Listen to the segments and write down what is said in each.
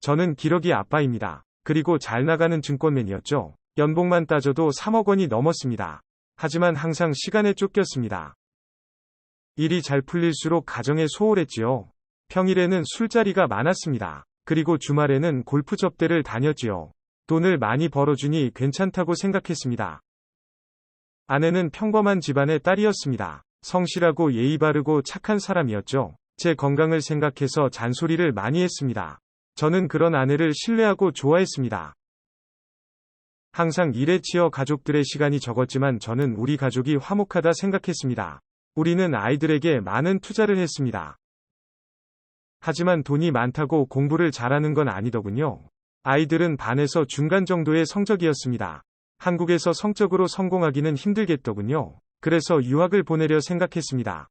저는 기러기 아빠입니다. 그리고 잘 나가는 증권맨이었죠. 연봉만 따져도 3억 원이 넘었습니다. 하지만 항상 시간에 쫓겼습니다. 일이 잘 풀릴수록 가정에 소홀했지요. 평일에는 술자리가 많았습니다. 그리고 주말에는 골프 접대를 다녔지요. 돈을 많이 벌어주니 괜찮다고 생각했습니다. 아내는 평범한 집안의 딸이었습니다. 성실하고 예의 바르고 착한 사람이었죠. 제 건강을 생각해서 잔소리를 많이 했습니다. 저는 그런 아내를 신뢰하고 좋아했습니다. 항상 일에 치여 가족들의 시간이 적었지만 저는 우리 가족이 화목하다 생각했습니다. 우리는 아이들에게 많은 투자를 했습니다. 하지만 돈이 많다고 공부를 잘하는 건 아니더군요. 아이들은 반에서 중간 정도의 성적이었습니다. 한국에서 성적으로 성공하기는 힘들겠더군요. 그래서 유학을 보내려 생각했습니다.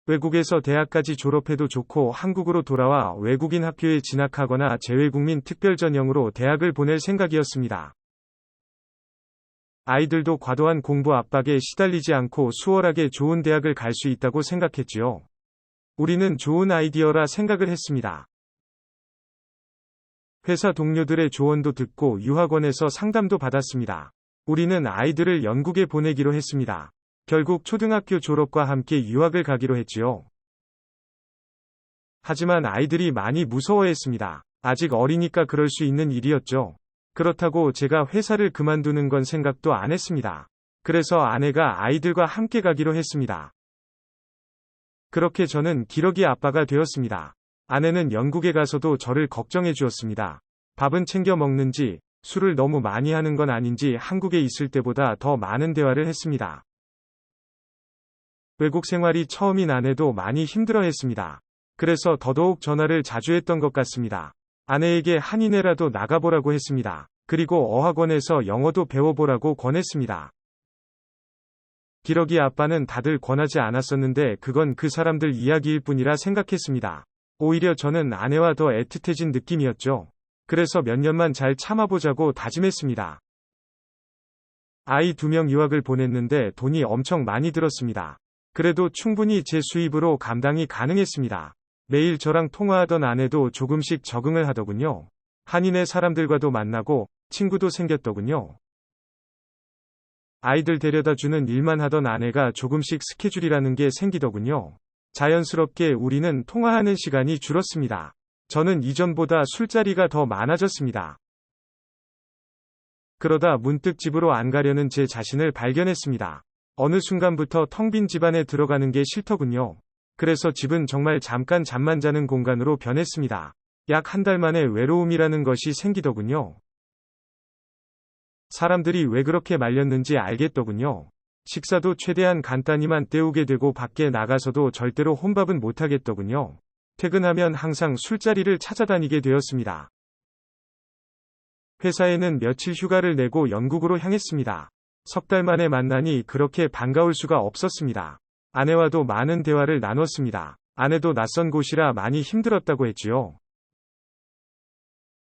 외국에서 대학까지 졸업해도 좋고 한국으로 돌아와 외국인 학교에 진학하거나 재외국민 특별 전형으로 대학을 보낼 생각이었습니다. 아이들도 과도한 공부 압박에 시달리지 않고 수월하게 좋은 대학을 갈 수 있다고 생각했지요. 우리는 좋은 아이디어라 생각을 했습니다. 회사 동료들의 조언도 듣고 유학원에서 상담도 받았습니다. 우리는 아이들을 영국에 보내기로 했습니다. 결국 초등학교 졸업과 함께 유학을 가기로 했지요. 하지만 아이들이 많이 무서워했습니다. 아직 어리니까 그럴 수 있는 일이었죠. 그렇다고 제가 회사를 그만두는 건 생각도 안 했습니다. 그래서 아내가 아이들과 함께 가기로 했습니다. 그렇게 저는 기러기 아빠가 되었습니다. 아내는 영국에 가서도 저를 걱정해 주었습니다. 밥은 챙겨 먹는지, 술을 너무 많이 하는 건 아닌지 한국에 있을 때보다 더 많은 대화를 했습니다. 외국 생활이 처음인 아내도 많이 힘들어했습니다. 그래서 더더욱 전화를 자주 했던 것 같습니다. 아내에게 한인회라도 나가보라고 했습니다. 그리고 어학원에서 영어도 배워보라고 권했습니다. 기러기 아빠는 다들 권하지 않았었는데 그건 그 사람들 이야기일 뿐이라 생각했습니다. 오히려 저는 아내와 더 애틋해진 느낌이었죠. 그래서 몇 년만 잘 참아보자고 다짐했습니다. 아이 2명 유학을 보냈는데 돈이 엄청 많이 들었습니다. 그래도 충분히 제 수입으로 감당이 가능했습니다. 매일 저랑 통화하던 아내도 조금씩 적응을 하더군요. 한인의 사람들과도 만나고 친구도 생겼더군요. 아이들 데려다 주는 일만 하던 아내가 조금씩 스케줄이라는 게 생기더군요. 자연스럽게 우리는 통화하는 시간이 줄었습니다. 저는 이전보다 술자리가 더 많아졌습니다. 그러다 문득 집으로 안 가려는 제 자신을 발견했습니다. 어느 순간부터 텅 빈 집안에 들어가는 게 싫더군요. 그래서 집은 정말 잠깐 잠만 자는 공간으로 변했습니다. 약 1달 만에 외로움이라는 것이 생기더군요. 사람들이 왜 그렇게 말렸는지 알겠더군요. 식사도 최대한 간단히만 때우게 되고 밖에 나가서도 절대로 혼밥은 못하겠더군요. 퇴근하면 항상 술자리를 찾아다니게 되었습니다. 회사에는 며칠 휴가를 내고 영국으로 향했습니다. 3달 만에 만나니 그렇게 반가울 수가 없었습니다. 아내와도 많은 대화를 나눴습니다. 아내도 낯선 곳이라 많이 힘들었다고 했지요.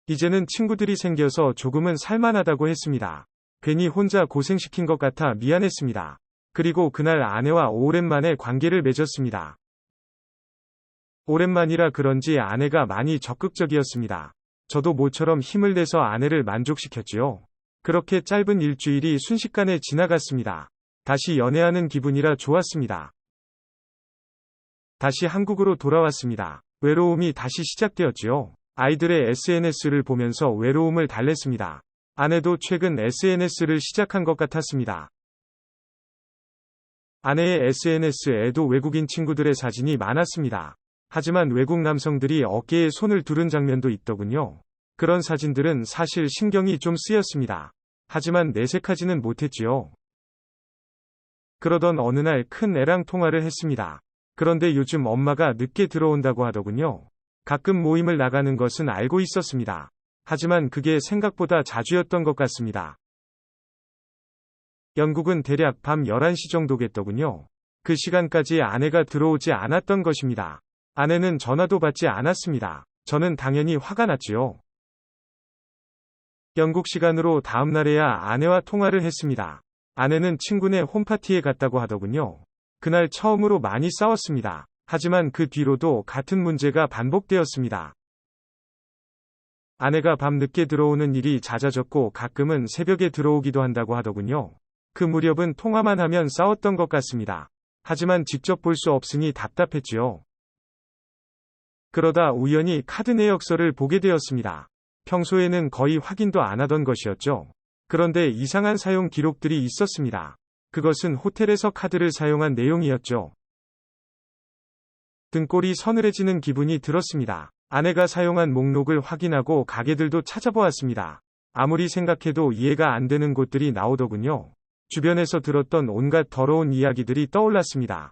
이제는 친구들이 생겨서 조금은 살만하다고 했습니다. 괜히 혼자 고생시킨 것 같아 미안했습니다. 그리고 그날 아내와 오랜만에 관계를 맺었습니다. 오랜만이라 그런지 아내가 많이 적극적이었습니다. 저도 모처럼 힘을 내서 아내를 만족시켰지요. 그렇게 짧은 일주일이 순식간에 지나갔습니다. 다시 연애하는 기분이라 좋았습니다. 다시 한국으로 돌아왔습니다. 외로움이 다시 시작되었지요. 아이들의 SNS를 보면서 외로움을 달랬습니다. 아내도 최근 SNS를 시작한 것 같았습니다. 아내의 SNS에도 외국인 친구들의 사진이 많았습니다. 하지만 외국 남성들이 어깨에 손을 두른 장면도 있더군요. 그런 사진들은 사실 신경이 좀 쓰였습니다. 하지만 내색하지는 못했지요. 그러던 어느 날 큰 애랑 통화를 했습니다. 그런데 요즘 엄마가 늦게 들어온다고 하더군요. 가끔 모임을 나가는 것은 알고 있었습니다. 하지만 그게 생각보다 자주였던 것 같습니다. 영국은 대략 밤 11시 정도겠더군요. 그 시간까지 아내가 들어오지 않았던 것입니다. 아내는 전화도 받지 않았습니다. 저는 당연히 화가 났지요. 영국 시간으로 다음 날에야 아내와 통화를 했습니다. 아내는 친구네 홈파티에 갔다고 하더군요. 그날 처음으로 많이 싸웠습니다. 하지만 그 뒤로도 같은 문제가 반복되었습니다. 아내가 밤 늦게 들어오는 일이 잦아졌고 가끔은 새벽에 들어오기도 한다고 하더군요. 그 무렵은 통화만 하면 싸웠던 것 같습니다. 하지만 직접 볼 수 없으니 답답했지요. 그러다 우연히 카드 내역서를 보게 되었습니다. 평소에는 거의 확인도 안 하던 것이었죠. 그런데 이상한 사용 기록들이 있었습니다. 그것은 호텔에서 카드를 사용한 내용이었죠. 등골이 서늘해지는 기분이 들었습니다. 아내가 사용한 목록을 확인하고 가게들도 찾아보았습니다. 아무리 생각해도 이해가 안 되는 곳들이 나오더군요. 주변에서 들었던 온갖 더러운 이야기들이 떠올랐습니다.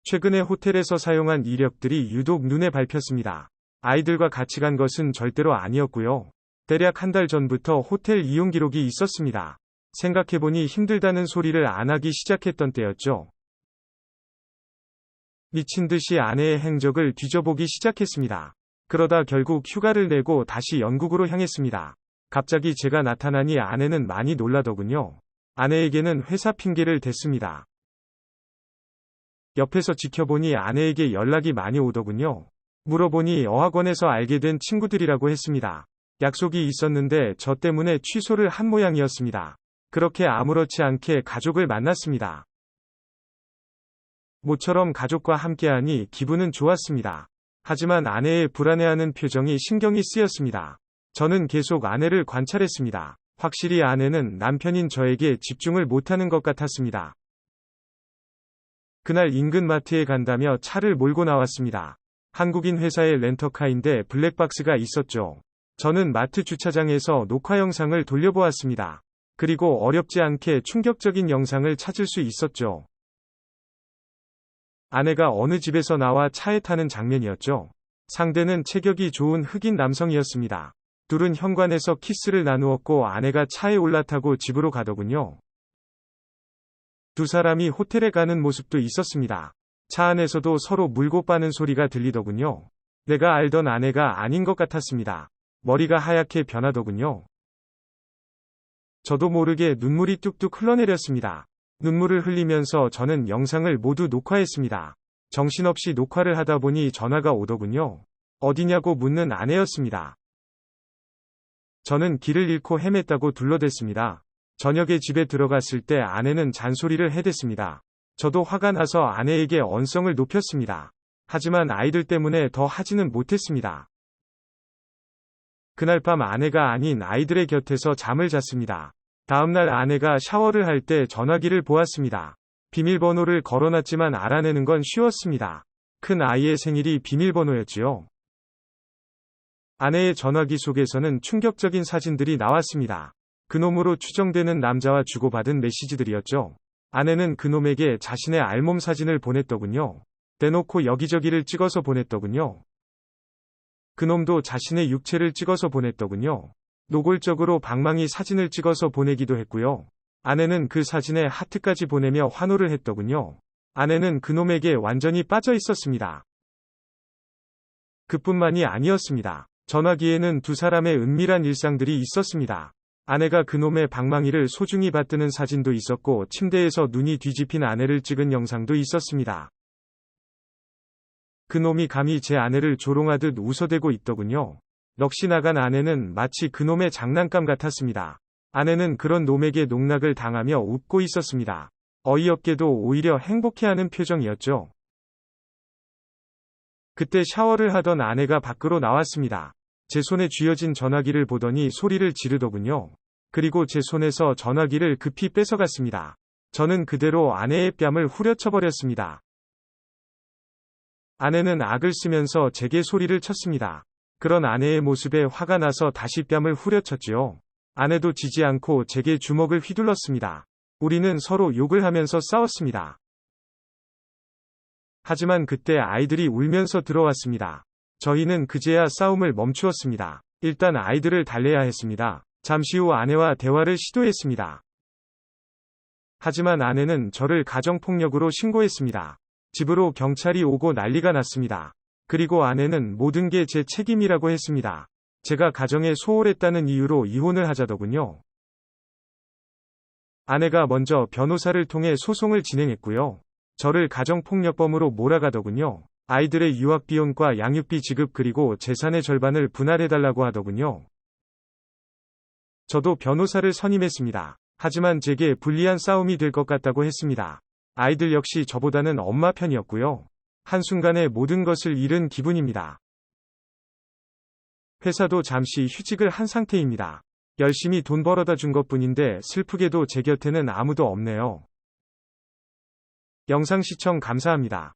최근에 호텔에서 사용한 이력들이 유독 눈에 밟혔습니다. 아이들과 같이 간 것은 절대로 아니었고요. 대략 한 달 전부터 호텔 이용 기록이 있었습니다. 생각해보니 힘들다는 소리를 안 하기 시작했던 때였죠. 미친 듯이 아내의 행적을 뒤져보기 시작했습니다. 그러다 결국 휴가를 내고 다시 영국으로 향했습니다. 갑자기 제가 나타나니 아내는 많이 놀라더군요. 아내에게는 회사 핑계를 댔습니다. 옆에서 지켜보니 아내에게 연락이 많이 오더군요. 물어보니 어학원에서 알게 된 친구들이라고 했습니다. 약속이 있었는데 저 때문에 취소를 한 모양이었습니다. 그렇게 아무렇지 않게 가족을 만났습니다. 모처럼 가족과 함께하니 기분은 좋았습니다. 하지만 아내의 불안해하는 표정이 신경이 쓰였습니다. 저는 계속 아내를 관찰했습니다. 확실히 아내는 남편인 저에게 집중을 못하는 것 같았습니다. 그날 인근 마트에 간다며 차를 몰고 나왔습니다. 한국인 회사의 렌터카인데 블랙박스가 있었죠. 저는 마트 주차장에서 녹화 영상을 돌려보았습니다. 그리고 어렵지 않게 충격적인 영상을 찾을 수 있었죠. 아내가 어느 집에서 나와 차에 타는 장면이었죠. 상대는 체격이 좋은 흑인 남성이었습니다. 둘은 현관에서 키스를 나누었고 아내가 차에 올라타고 집으로 가더군요. 두 사람이 호텔에 가는 모습도 있었습니다. 차 안에서도 서로 물고 빠는 소리가 들리더군요. 내가 알던 아내가 아닌 것 같았습니다. 머리가 하얗게 변하더군요. 저도 모르게 눈물이 뚝뚝 흘러내렸습니다. 눈물을 흘리면서 저는 영상을 모두 녹화했습니다. 정신없이 녹화를 하다 보니 전화가 오더군요. 어디냐고 묻는 아내였습니다. 저는 길을 잃고 헤맸다고 둘러댔습니다. 저녁에 집에 들어갔을 때 아내는 잔소리를 해댔습니다. 저도 화가 나서 아내에게 언성을 높였습니다. 하지만 아이들 때문에 더 하지는 못했습니다. 그날 밤 아내가 아닌 아이들의 곁에서 잠을 잤습니다. 다음날 아내가 샤워를 할 때 전화기를 보았습니다. 비밀번호를 걸어놨지만 알아내는 건 쉬웠습니다. 큰 아이의 생일이 비밀번호였지요. 아내의 전화기 속에서는 충격적인 사진들이 나왔습니다. 그놈으로 추정되는 남자와 주고받은 메시지들이었죠. 아내는 그놈에게 자신의 알몸 사진을 보냈더군요. 대놓고 여기저기를 찍어서 보냈더군요. 그놈도 자신의 육체를 찍어서 보냈더군요. 노골적으로 방망이 사진을 찍어서 보내기도 했고요. 아내는 그 사진에 하트까지 보내며 환호를 했더군요. 아내는 그놈에게 완전히 빠져 있었습니다. 그뿐만이 아니었습니다. 전화기에는 두 사람의 은밀한 일상들이 있었습니다. 아내가 그놈의 방망이를 소중히 받드는 사진도 있었고 침대에서 눈이 뒤집힌 아내를 찍은 영상도 있었습니다. 그놈이 감히 제 아내를 조롱하듯 웃어대고 있더군요. 넋이 나간 아내는 마치 그놈의 장난감 같았습니다. 아내는 그런 놈에게 농락을 당하며 웃고 있었습니다. 어이없게도 오히려 행복해하는 표정이었죠. 그때 샤워를 하던 아내가 밖으로 나왔습니다. 제 손에 쥐어진 전화기를 보더니 소리를 지르더군요. 그리고 제 손에서 전화기를 급히 뺏어갔습니다. 저는 그대로 아내의 뺨을 후려쳐버렸습니다. 아내는 악을 쓰면서 제게 소리를 쳤습니다. 그런 아내의 모습에 화가 나서 다시 뺨을 후려쳤지요. 아내도 지지 않고 제게 주먹을 휘둘렀습니다. 우리는 서로 욕을 하면서 싸웠습니다. 하지만 그때 아이들이 울면서 들어왔습니다. 저희는 그제야 싸움을 멈추었습니다. 일단 아이들을 달래야 했습니다. 잠시 후 아내와 대화를 시도했습니다. 하지만 아내는 저를 가정폭력으로 신고했습니다. 집으로 경찰이 오고 난리가 났습니다. 그리고 아내는 모든 게 제 책임이라고 했습니다. 제가 가정에 소홀했다는 이유로 이혼을 하자더군요. 아내가 먼저 변호사를 통해 소송을 진행했고요. 저를 가정폭력범으로 몰아가더군요. 아이들의 유학비용과 양육비 지급 그리고 재산의 절반을 분할해달라고 하더군요. 저도 변호사를 선임했습니다. 하지만 제게 불리한 싸움이 될 것 같다고 했습니다. 아이들 역시 저보다는 엄마 편이었고요. 한순간에 모든 것을 잃은 기분입니다. 회사도 잠시 휴직을 한 상태입니다. 열심히 돈 벌어다 준 것뿐인데 슬프게도 제 곁에는 아무도 없네요. 영상 시청 감사합니다.